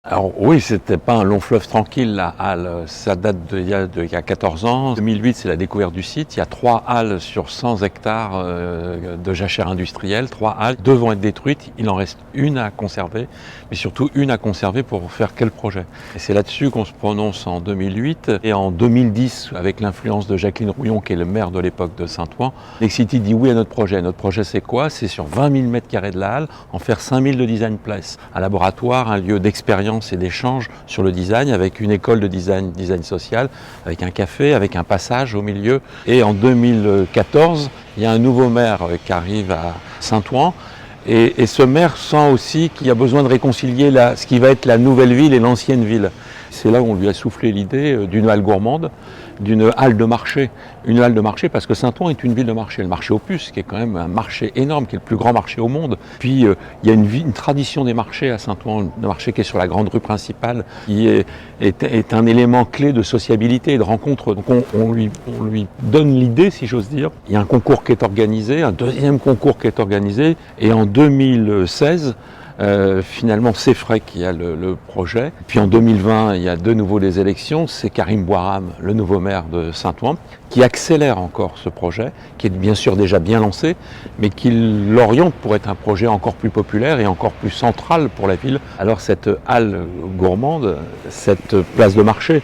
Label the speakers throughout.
Speaker 1: Alors oui, c'était pas un long fleuve tranquille, la halle. Ça date d'il y a 14 ans. En 2008, c'est la découverte du site. Il y a 3 halles sur 100 hectares de jachère industrielle. 3 halles, 2 vont être détruites. Il en reste une à conserver, mais surtout une à conserver pour faire quel projet. Et c'est là-dessus qu'on se prononce en 2008. Et en 2010, avec l'influence de Jacqueline Rouillon, qui est le maire de l'époque de Saint-Ouen, Nexity dit oui à notre projet. Notre projet, c'est quoi? C'est sur 20 000 m² de la halle, en faire 5 000 de design place. Un laboratoire, un lieu d'expérience et d'échange sur le design, avec une école de design social, avec un café, avec un passage au milieu. Et en 2014, il y a un nouveau maire qui arrive à Saint-Ouen. Et ce maire sent aussi qu'il y a besoin de réconcilier ce qui va être la nouvelle ville et l'ancienne ville. C'est là où on lui a soufflé l'idée d'une halle gourmande, d'une halle de marché. Une halle de marché parce que Saint-Ouen est une ville de marché. Le marché aux puces, qui est quand même un marché énorme, qui est le plus grand marché au monde. Puis il y a une tradition des marchés à Saint-Ouen, un marché qui est sur la grande rue principale, qui est un élément clé de sociabilité et de rencontre. Donc on lui donne l'idée, si j'ose dire. Il y a un concours qui est organisé, un deuxième concours qui est organisé, et en 2016, finalement, c'est Frey qui a le projet. Puis en 2020, il y a de nouveau des élections. C'est Karim Bouamrane, le nouveau maire de Saint-Ouen, qui accélère encore ce projet, qui est bien sûr déjà bien lancé, mais qui l'oriente pour être un projet encore plus populaire et encore plus central pour la ville. Alors cette halle gourmande, cette place de marché,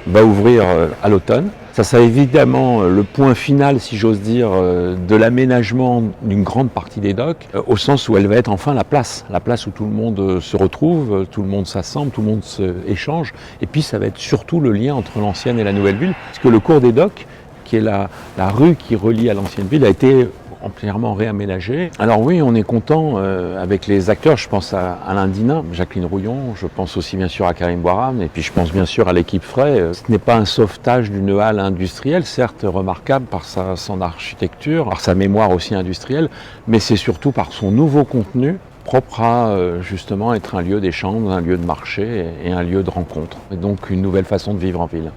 Speaker 1: va ouvrir à l'automne. Ça sera évidemment le point final, si j'ose dire, de l'aménagement d'une grande partie des docks, au sens où elle va être enfin la place où tout le monde se retrouve, tout le monde s'assemble, tout le monde échange. Et puis ça va être surtout le lien entre l'ancienne et la nouvelle ville, puisque le cours des docks, qui est la rue qui relie à l'ancienne ville, a été entièrement réaménagé. Alors oui, on est content avec les acteurs, je pense à Alain Dinin, Jacqueline Rouillon, je pense aussi bien sûr à Karim Bouamrane, et puis je pense bien sûr à l'équipe Frey. Ce n'est pas un sauvetage d'une halle industrielle, certes remarquable par son architecture, par sa mémoire aussi industrielle, mais c'est surtout par son nouveau contenu, propre à justement être un lieu d'échange, un lieu de marché et un lieu de rencontre. Et donc une nouvelle façon de vivre en ville.